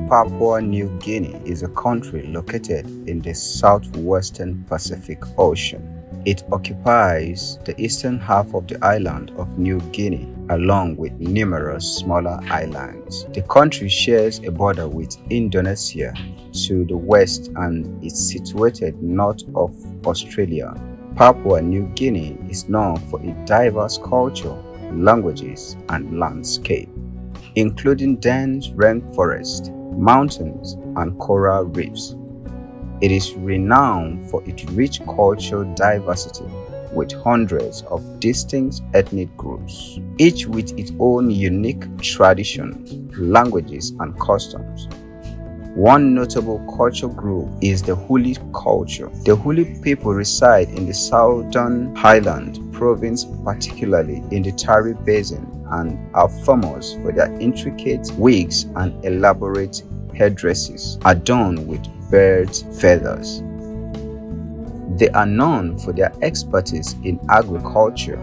Papua New Guinea is a country located in the southwestern Pacific Ocean. It occupies the eastern half of the island of New Guinea, along with numerous smaller islands. The country shares a border with Indonesia to the west and is situated north of Australia. Papua New Guinea is known for its diverse culture, languages, and landscape, including dense rainforests, mountains, and coral reefs. It is renowned for its rich cultural diversity with hundreds of distinct ethnic groups, each with its own unique traditions, languages, and customs. One notable cultural group is the Huli culture. The Huli people reside in the Southern Highlands Province, particularly in the Tari Basin, and are famous for their intricate wigs and elaborate headdresses adorned with birds' feathers. They are known for their expertise in agriculture,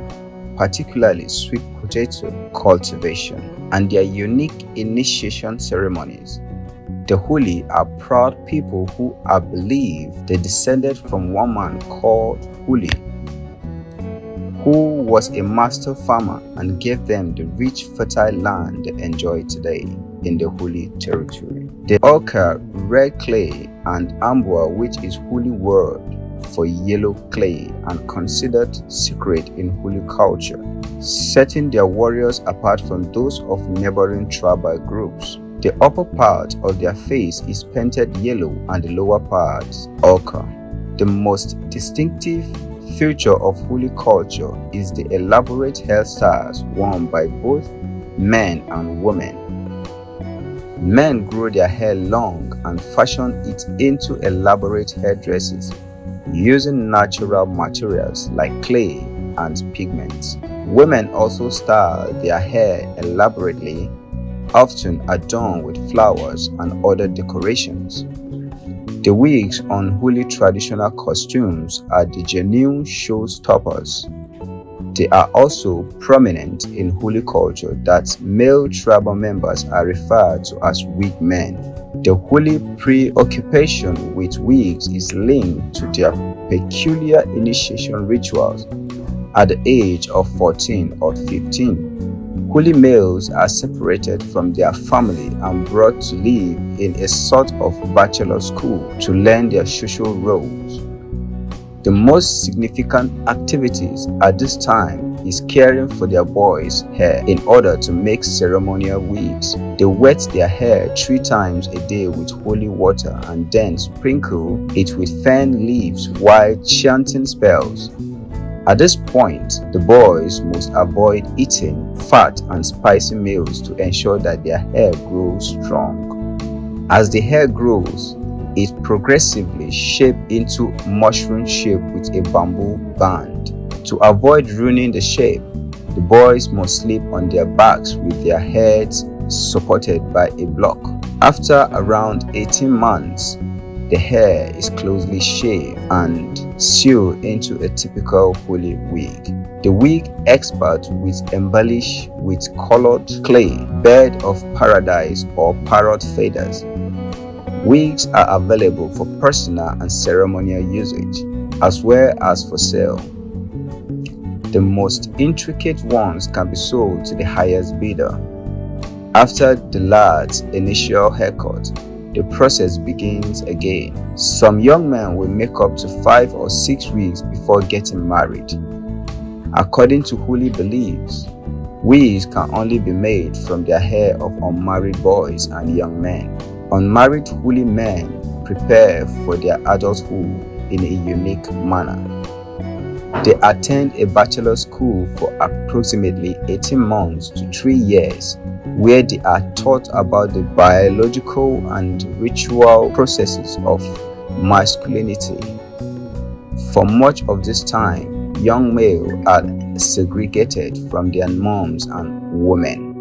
particularly sweet potato cultivation, and their unique initiation ceremonies. The Huli are proud people who are believed they descended from one man called Huli, who was a master farmer and gave them the rich fertile land they enjoy today in the Huli Territory. The Ochre, red clay, and Ambua, which is Huli word for yellow clay and considered sacred in Huli culture, setting their warriors apart from those of neighboring tribal groups. The upper part of their face is painted yellow and the lower part ochre. The most distinctive feature of Huli culture is the elaborate hairstyles worn by both men and women. Men grow their hair long and fashion it into elaborate headdresses using natural materials like clay and pigments. Women also style their hair elaborately, often adorned with flowers and other decorations. The wigs on Huli traditional costumes are the genuine showstoppers. They are also prominent in Huli culture that male tribal members are referred to as wig men. The Huli preoccupation with wigs is linked to their peculiar initiation rituals at the age of 14 or 15. Huli males are separated from their family and brought to live in a sort of bachelor school to learn their social roles. The most significant activities at this time is caring for their boys' hair in order to make ceremonial wigs. They wet their hair 3 times a day with holy water and then sprinkle it with fern leaves while chanting spells. At this point, the boys must avoid eating fat and spicy meals to ensure that their hair grows strong. As the hair grows, it progressively shapes into mushroom shape with a bamboo band. To avoid ruining the shape, the boys must sleep on their backs with their heads supported by a block. After around 18 months, the hair is closely shaved and sewn into a typical Huli wig. The wig expert will embellish with colored clay, bird of paradise, or parrot feathers. Wigs are available for personal and ceremonial usage, as well as for sale. The most intricate ones can be sold to the highest bidder. After the lad's initial haircut, the process begins again. Some young men will make up to 5 or 6 wigs before getting married. According to Huli beliefs, wigs can only be made from their hair of unmarried boys and young men. Unmarried Huli men prepare for their adulthood in a unique manner. They attend a bachelor school for approximately 18 months to 3 years, where they are taught about the biological and ritual processes of masculinity. For much of this time, young males are segregated from their moms and women.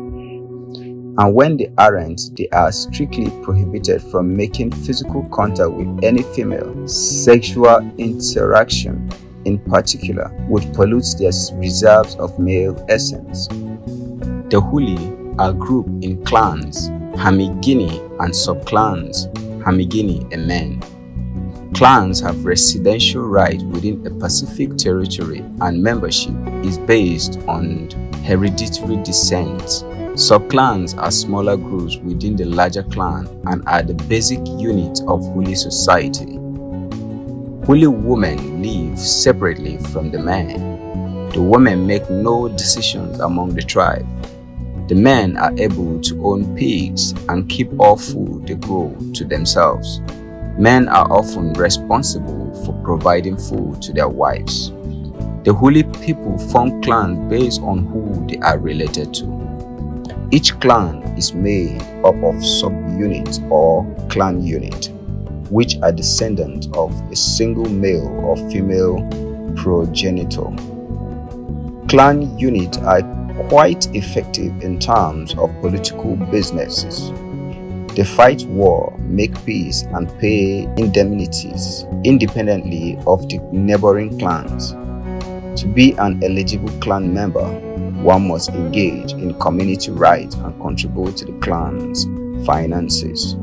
And when they aren't, they are strictly prohibited from making physical contact with any female. Sexual interaction, in particular, would pollute their reserves of male essence. The Huli are grouped in clans, Hamigini, and subclans, Hamigini and men. Clans have residential rights within a Pacific territory, and membership is based on hereditary descent. Subclans are smaller groups within the larger clan and are the basic unit of Huli society. Huli women live separately from the men. The women make no decisions among the tribe. The men are able to own pigs and keep all food they grow to themselves. Men are often responsible for providing food to their wives. The Huli people form clans based on who they are related to. Each clan is made up of subunits or clan unit, which are descendants of a single male or female progenitor. Clan units are quite effective in terms of political businesses. They fight war, make peace, and pay indemnities independently of the neighboring clans. To be an eligible clan member, one must engage in community rights and contribute to the clan's finances.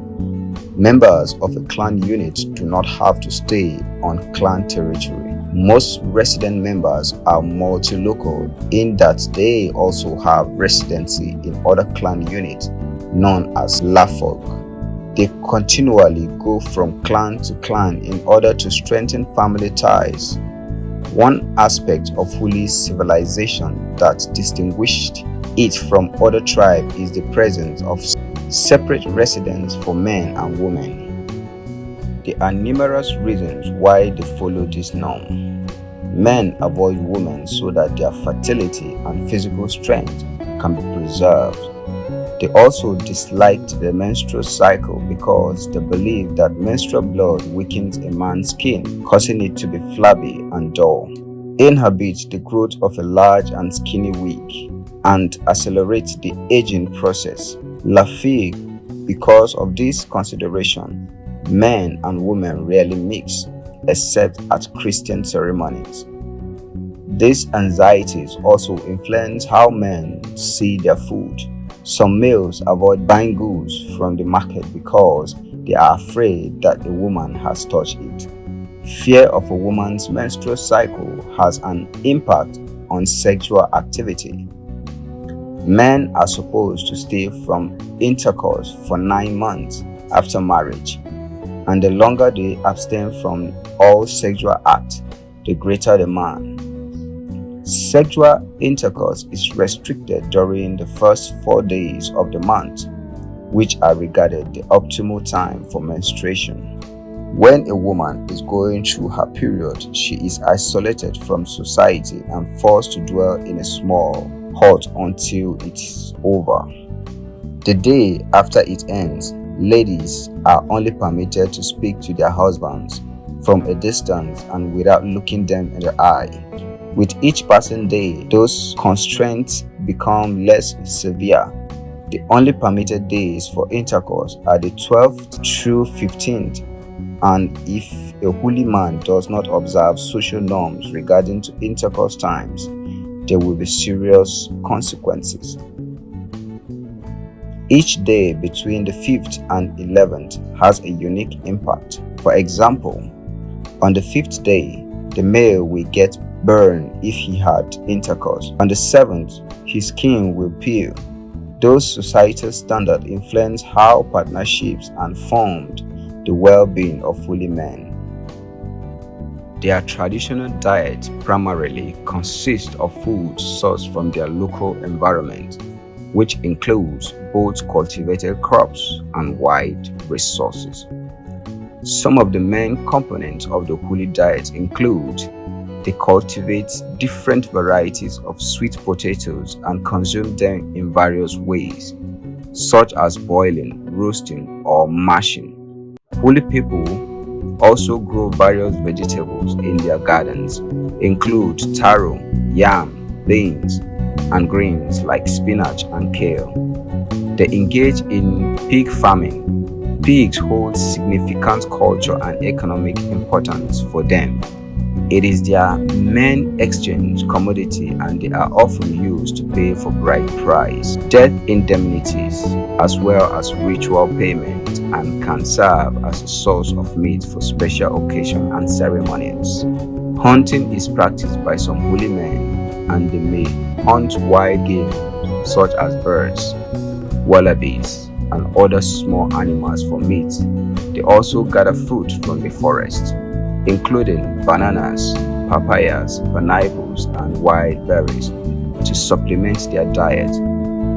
Members of a clan unit do not have to stay on clan territory. Most resident members are multi-local in that they also have residency in other clan units known as Lafog. They continually go from clan to clan in order to strengthen family ties. One aspect of Huli's civilization that distinguished it from other tribes is the presence of separate residence for men and women. There are numerous reasons why they follow this norm. Men avoid women so that their fertility and physical strength can be preserved. They also disliked the menstrual cycle because they believe that menstrual blood weakens a man's skin, causing it to be flabby and dull, inhibits the growth of a large and skinny wig, and accelerates the aging process. Lafig, because of this consideration, men and women rarely mix, except at Christian ceremonies. These anxieties also influence how men see their food. Some males avoid buying goods from the market because they are afraid that a woman has touched it. Fear of a woman's menstrual cycle has an impact on sexual activity. Men are supposed to stay from intercourse for 9 months after marriage, and the longer they abstain from all sexual acts, the greater the man. Sexual intercourse is restricted during the first 4 days of the month, which are regarded the optimal time for menstruation. When a woman is going through her period, she is isolated from society and forced to dwell in a small hut until it is over. The day after it ends, ladies are only permitted to speak to their husbands from a distance and without looking them in the eye. With each passing day, those constraints become less severe. The only permitted days for intercourse are the 12th through 15th, and if a Huli man does not observe social norms regarding to intercourse times, there will be serious consequences. Each day between the 5th and 11th has a unique impact. For example, on the 5th day, the male will get burned if he had intercourse. On the 7th, his skin will peel. Those societal standards influence how partnerships and formed the well-being of Huli men. Their traditional diet primarily consists of food sourced from their local environment, which includes both cultivated crops and wild resources. Some of the main components of the Huli diet include: they cultivate different varieties of sweet potatoes and consume them in various ways, such as boiling, roasting, or mashing. Huli people also grow various vegetables in their gardens, include taro, yam, beans, and greens like spinach and kale. They engage in pig farming. Pigs hold significant cultural and economic importance for them. It is their main exchange commodity, and they are often used to pay for bride price, death indemnities, as well as ritual payment, and can serve as a source of meat for special occasions and ceremonies. Hunting is practiced by some Huli men, and they may hunt wild game such as birds, wallabies, and other small animals for meat. They also gather fruit from the forest, including bananas, papayas, pineapples, and wild berries, to supplement their diet.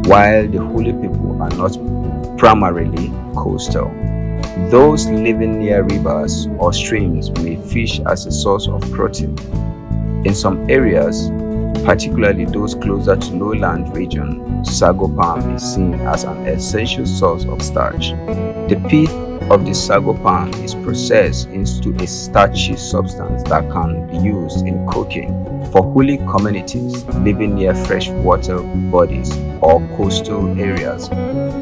While the Huli people are not primarily coastal, those living near rivers or streams may fish as a source of protein. In some areas, particularly those closer to lowland region, sago palm is seen as an essential source of starch. The pith of the sago palm is processed into a starchy substance that can be used in cooking. For Huli communities living near freshwater bodies or coastal areas,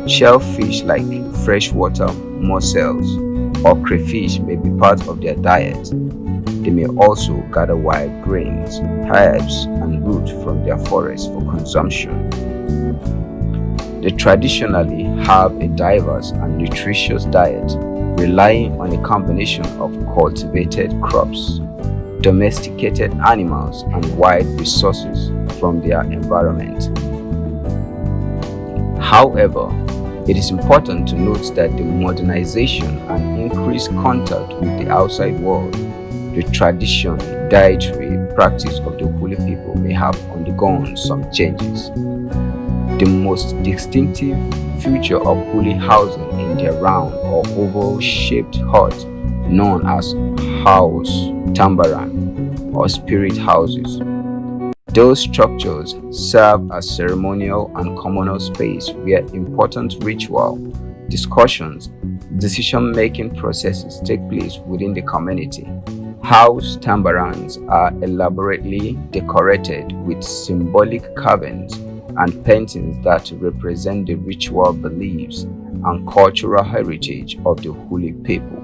shellfish like freshwater mussels or crayfish may be part of their diet. They may also gather wild grains, herbs, and roots from their forests for consumption. They traditionally have a diverse and nutritious diet, relying on a combination of cultivated crops, domesticated animals, and wild resources from their environment. However, it is important to note that the modernization and increased contact with the outside world, the traditional dietary practice of the Huli people may have undergone some changes. The most distinctive feature of Huli housing in their round or oval-shaped hut, known as house tambaran or spirit houses. Those structures serve as ceremonial and communal space where important ritual, discussions, decision-making processes take place within the community. House tambarans are elaborately decorated with symbolic carvings and paintings that represent the ritual beliefs and cultural heritage of the Huli people.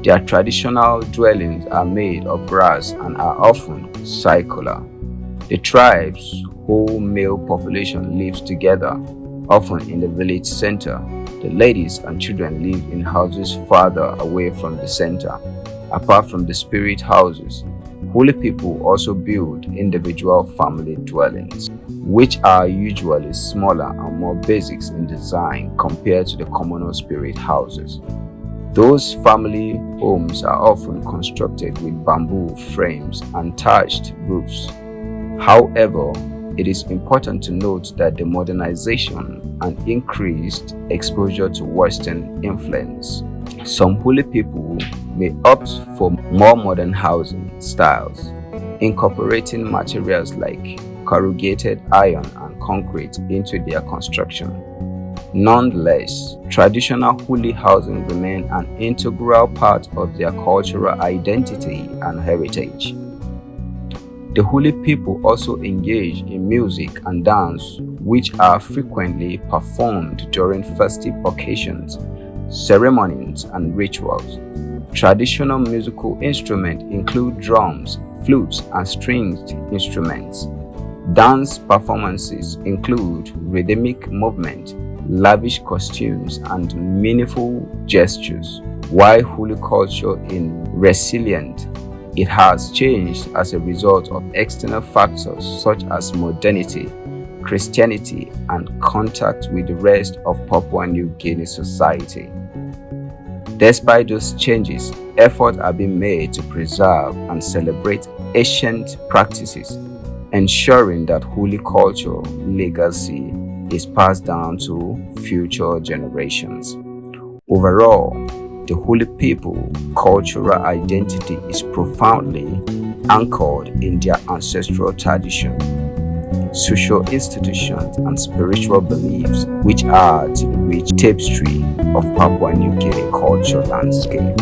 Their traditional dwellings are made of grass and are often circular. The tribe's whole male population lives together, often in the village center. The ladies and children live in houses farther away from the center. Apart from the spirit houses, Huli people also build individual family dwellings, which are usually smaller and more basic in design compared to the communal spirit houses. Those family homes are often constructed with bamboo frames and thatched roofs. However, it is important to note that the modernization and increased exposure to Western influence, some Huli people may opt for more modern housing styles, incorporating materials like corrugated iron and concrete into their construction. Nonetheless, traditional Huli housing remain an integral part of their cultural identity and heritage. The Huli people also engage in music and dance, which are frequently performed during festive occasions, ceremonies, and rituals. Traditional musical instruments include drums, flutes, and stringed instruments. Dance performances include rhythmic movement, lavish costumes, and meaningful gestures. While Huli culture is resilient, it has changed as a result of external factors such as modernity, Christianity, and contact with the rest of Papua New Guinea society. Despite those changes, efforts are being made to preserve and celebrate ancient practices, ensuring that Huli culture legacy is passed down to future generations. Overall, the Huli people cultural identity is profoundly anchored in their ancestral tradition, social institutions, and spiritual beliefs, which add to the rich tapestry of Papua New Guinea culture landscape.